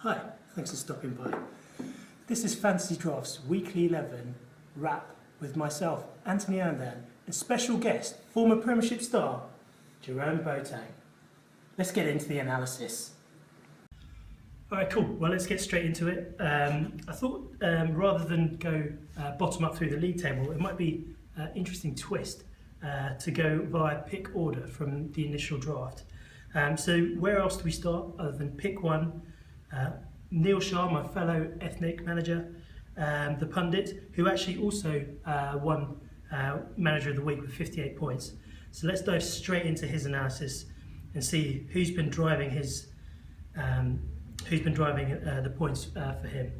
Hi, thanks for stopping by. This is Fantasy Drafts Weekly 11 wrap with myself, Anthony Andan, and special guest, former Premiership star, Jerome Boateng. Let's get into the analysis. Alright, cool. Well, let's get straight into it. I thought rather than go bottom up through the league table, it might be an interesting twist to go via pick order from the initial draft. So where else do we start other than pick one? Neil Shah, my fellow ethnic manager, the pundit, who actually also won Manager of the Week with 58 points. So let's dive straight into his analysis and see who's been driving his the points for him.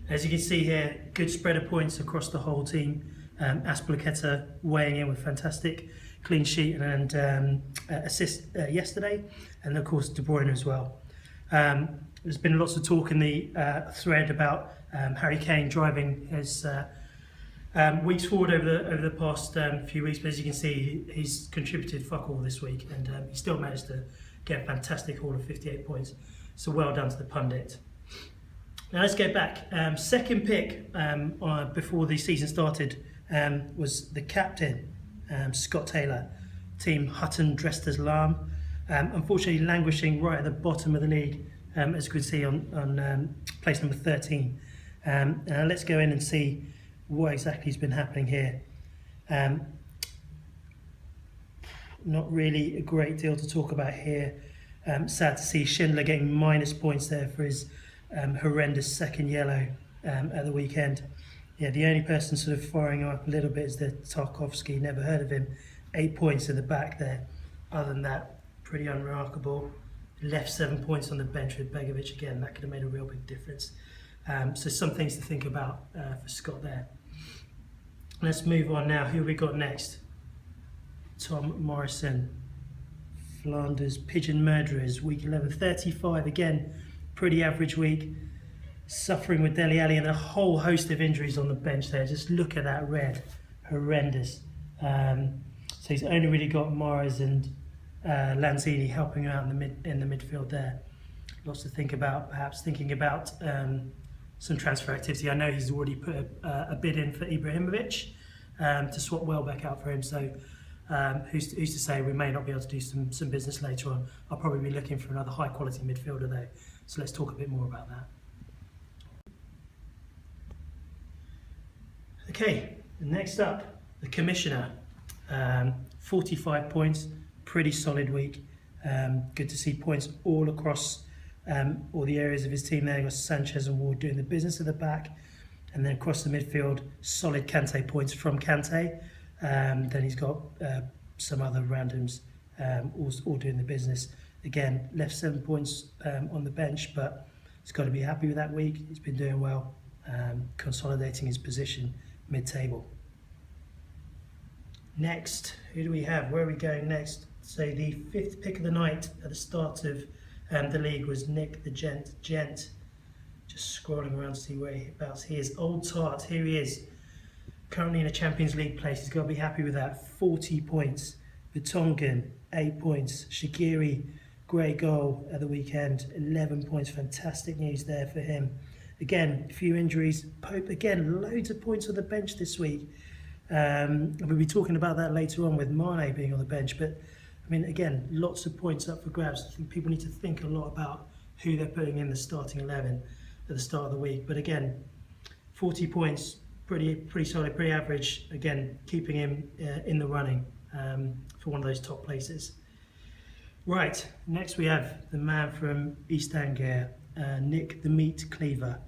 As you can see here, good spread of points across the whole team. Azpilicueta weighing in with fantastic clean sheet and assist yesterday, and of course De Bruyne as well. There's been lots of talk in the thread about Harry Kane driving his weeks forward over the past few weeks, but as you can see, he's contributed fuck all this week, and he still managed to get a fantastic haul of 58 points. So well done to the pundit. Now let's go back. Second pick before the season started was the captain, Scott Taylor, team Hutton dressed as Lamb. Unfortunately languishing right at the bottom of the league, as you can see on place number 13. Let's go in and see what exactly has been happening here. Not really a great deal to talk about here. Sad to see Schindler getting minus points there for his horrendous second yellow at the weekend. Yeah, the only person sort of firing up a little bit is the Tarkovsky, never heard of him. 8 points in the back there. Other than that, pretty unremarkable. Left 7 points on the bench with Begovic again. That could have made a real big difference. So some things to think about for Scott there. Let's move on now. Who have we got next? Tom Morrison, Flanders Pigeon Murderers, week 11, 35 again. Pretty average week. Suffering with Dele Alli and a whole host of injuries on the bench there. Just look at that red, horrendous. So he's only really got Mahrez and Lanzini helping him out in the midfield there. Lots to think about. Perhaps thinking about some transfer activity. I know he's already put a bid in for Ibrahimovic to swap Welbeck out for him. So who's to say we may not be able to do some business later on. I'll probably be looking for another high quality midfielder though. So let's talk a bit more about that. Okay, next up, the Commissioner. 45 points, pretty solid week. Good to see points all across all the areas of his team there. You've got Sanchez and Ward doing the business at the back. And then across the midfield, solid Kante points from Kante. Then he's got some other randoms all doing the business. Again, left 7 points on the bench, but he's got to be happy with that week. He's been doing well, consolidating his position mid-table. Next, who do we have? Where are we going next? So the fifth pick of the night at the start of the league was Nick the Gent. Just scrolling around to see whereabouts he is. Old Tart, here he is. Currently in a Champions League place. He's got to be happy with that. 40 points. Vertonghen, 8 points. Shaqiri, great goal at the weekend. 11 points. Fantastic news there for him. Again, a few injuries. Pope, again, loads of points on the bench this week. We'll be talking about that later on with Mane being on the bench. But, I mean, again, lots of points up for grabs. I think people need to think a lot about who they're putting in the starting 11 at the start of the week. But again, 40 points, pretty solid, pretty average. Again, keeping him in the running for one of those top places. Right, next we have the man from East Anglia, Nick the Meat Cleaver.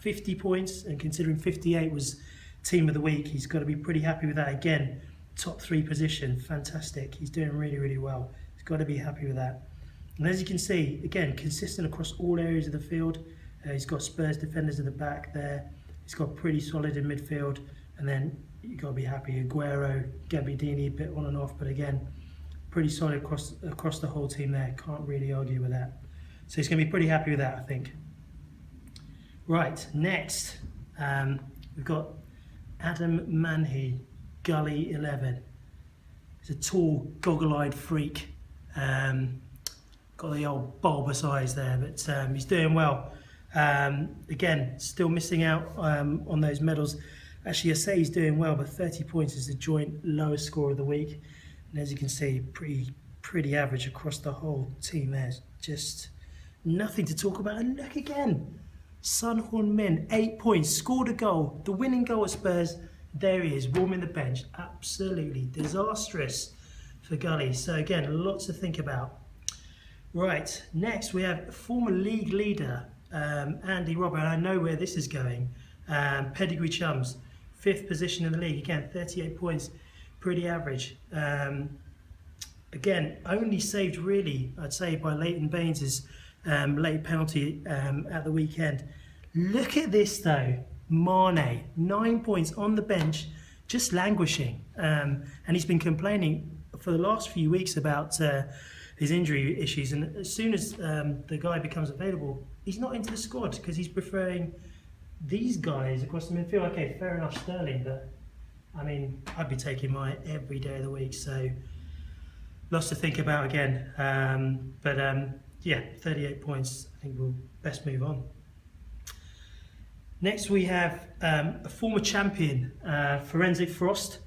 50 points, and considering 58 was team of the week, he's got to be pretty happy with that. Again, top 3 position, fantastic. He's doing really, really well. He's got to be happy with that. And as you can see, again, consistent across all areas of the field. He's got Spurs defenders at the back there. He's got pretty solid in midfield. And then you've got to be happy. Aguero, Gabbiadini, a bit on and off, but again, pretty solid across the whole team there. Can't really argue with that. So he's going to be pretty happy with that, I think. Right, next, we've got Adam Manhi, Gully 11. He's a tall, goggle-eyed freak. Got the old bulbous eyes there, but he's doing well. Again, still missing out on those medals. Actually, I say he's doing well, but 30 points is the joint lowest score of the week. And as you can see, pretty average across the whole team there. Just nothing to talk about. And look again, Son Heung-min, 8 points, scored a goal, the winning goal at Spurs. There he is, warming the bench. Absolutely disastrous for Gully. So again, lots to think about. Right, next we have former league leader Andy Robert, and I know where this is going. Pedigree Chums, 5th position in the league. Again, 38 points, pretty average. Again, only saved really, I'd say, by Leighton Baines' late penalty at the weekend. Look at this though, Mane, 9 points on the bench, just languishing. And he's been complaining for the last few weeks about his injury issues. And as soon as the guy becomes available, he's not into the squad because he's preferring these guys across the midfield. Okay, fair enough, Sterling, but I mean, I'd be taking mine every day of the week. So lots to think about again. Yeah, 38 points. I think we'll best move on. Next we have a former champion, Forensic Frost.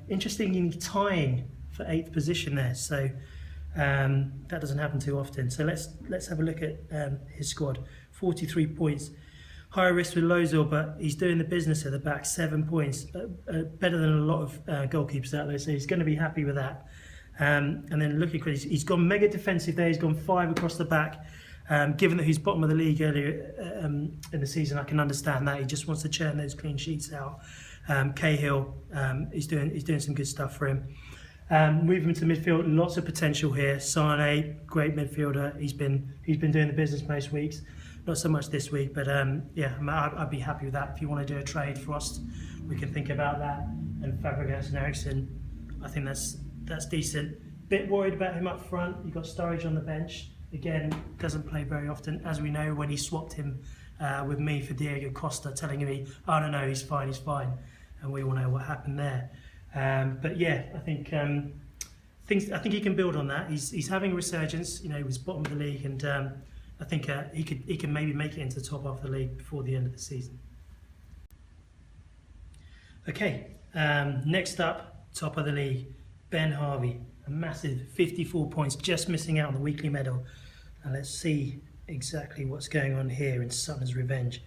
Interestingly tying for 8th position there. So that doesn't happen too often. So let's have a look at his squad. 43 points. Higher risk with Lozil, but he's doing the business at the back. 7 points, better than a lot of goalkeepers out there. So he's going to be happy with that. And then looking at he's gone mega defensive there. He's gone 5 across the back. Given that he's bottom of the league earlier in the season, I can understand that. He just wants to churn those clean sheets out. Cahill, he's doing some good stuff for him. Moving to midfield, lots of potential here. Sane, great midfielder. He's been doing the business most weeks. Not so much this week, but yeah, I'd be happy with that. If you want to do a trade for us, we can think about that. And Fabregas and Eriksen, I think that's decent. Bit worried about him up front. You've got Sturridge on the bench. Again, doesn't play very often. As we know, when he swapped him with me for Diego Costa, telling me, oh no, he's fine. And we all know what happened there. But yeah, I think he can build on that. He's having a resurgence. You know, he was bottom of the league, and I think he can maybe make it into the top half of the league before the end of the season. Okay, next up, top of the league, Ben Harvey, a massive 54 points, just missing out on the weekly medal. And let's see exactly what's going on here in Sutton's revenge.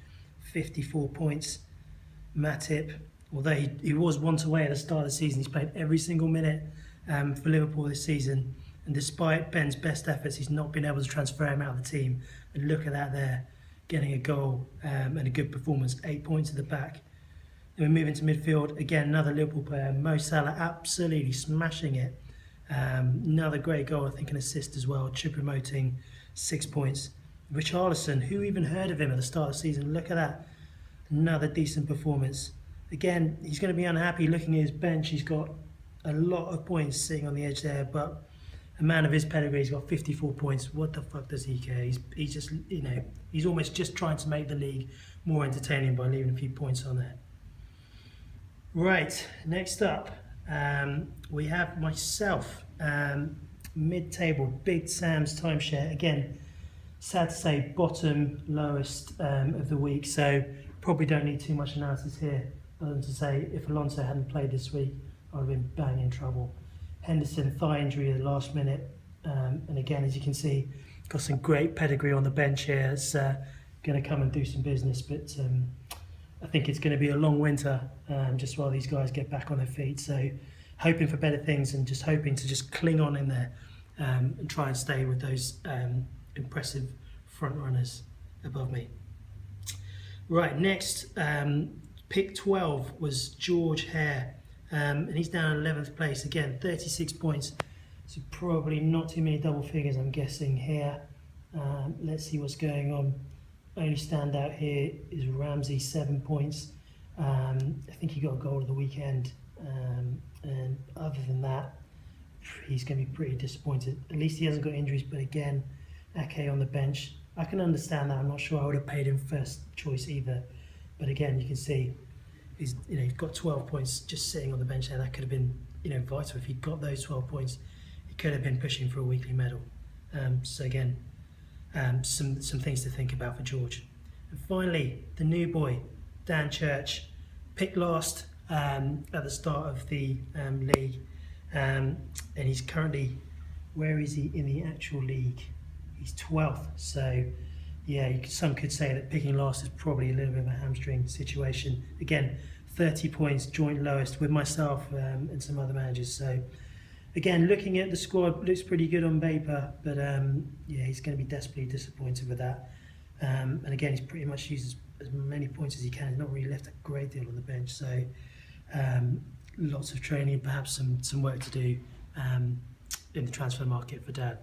54 points. Matip, although he was once away at the start of the season, he's played every single minute for Liverpool this season. And despite Ben's best efforts, he's not been able to transfer him out of the team. And look at that there, getting a goal and a good performance, 8 points at the back. Then we're moving to midfield. Again, another Liverpool player, Mo Salah, absolutely smashing it. Another great goal, I think an assist as well, promoting 6 points. Richarlison, who even heard of him at the start of the season? Look at that, another decent performance. Again, he's going to be unhappy looking at his bench. He's got a lot of points sitting on the edge there, but a man of his pedigree, he's got 54 points. What the fuck does he care? He's just, you know, he's almost just trying to make the league more entertaining by leaving a few points on there. Right, next up, we have myself, mid-table, Big Sam's timeshare. Again, sad to say, bottom lowest of the week, so probably don't need too much analysis here, other than to say if Alonso hadn't played this week, I would have been bang in trouble. Henderson, thigh injury at the last minute, and again, as you can see, got some great pedigree on the bench here. It's going to come and do some business, but I think it's going to be a long winter just while these guys get back on their feet. So hoping for better things and just hoping to just cling on in there and try and stay with those impressive front runners above me. Right, next, pick 12 was George Hare, and he's down in 11th place. Again, 36 points, so probably not too many double figures, I'm guessing here. Let's see what's going on. Only standout here is Ramsey, 7 points. I think he got a goal of the weekend, and other than that, he's going to be pretty disappointed. At least he hasn't got injuries, but again, Ake on the bench. I can understand that. I'm not sure I would have paid him first choice either. But again, you can see he's got 12 points just sitting on the bench there. That could have been vital. If he got those 12 points, he could have been pushing for a weekly medal. So again, some things to think about for George. And finally, the new boy, Dan Church, picked last at the start of the league, and he's currently, where is he in the actual league? He's 12th. So yeah, some could say that picking last is probably a little bit of a hamstring situation. Again, 30 points, joint lowest with myself and some other managers. So again, looking at the squad, looks pretty good on paper, but yeah, he's going to be desperately disappointed with that. And again, he's pretty much used as many points as he can. He's not really left a great deal on the bench. So lots of training, perhaps some work to do in the transfer market for Dan.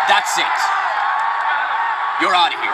That's it. You're out of here.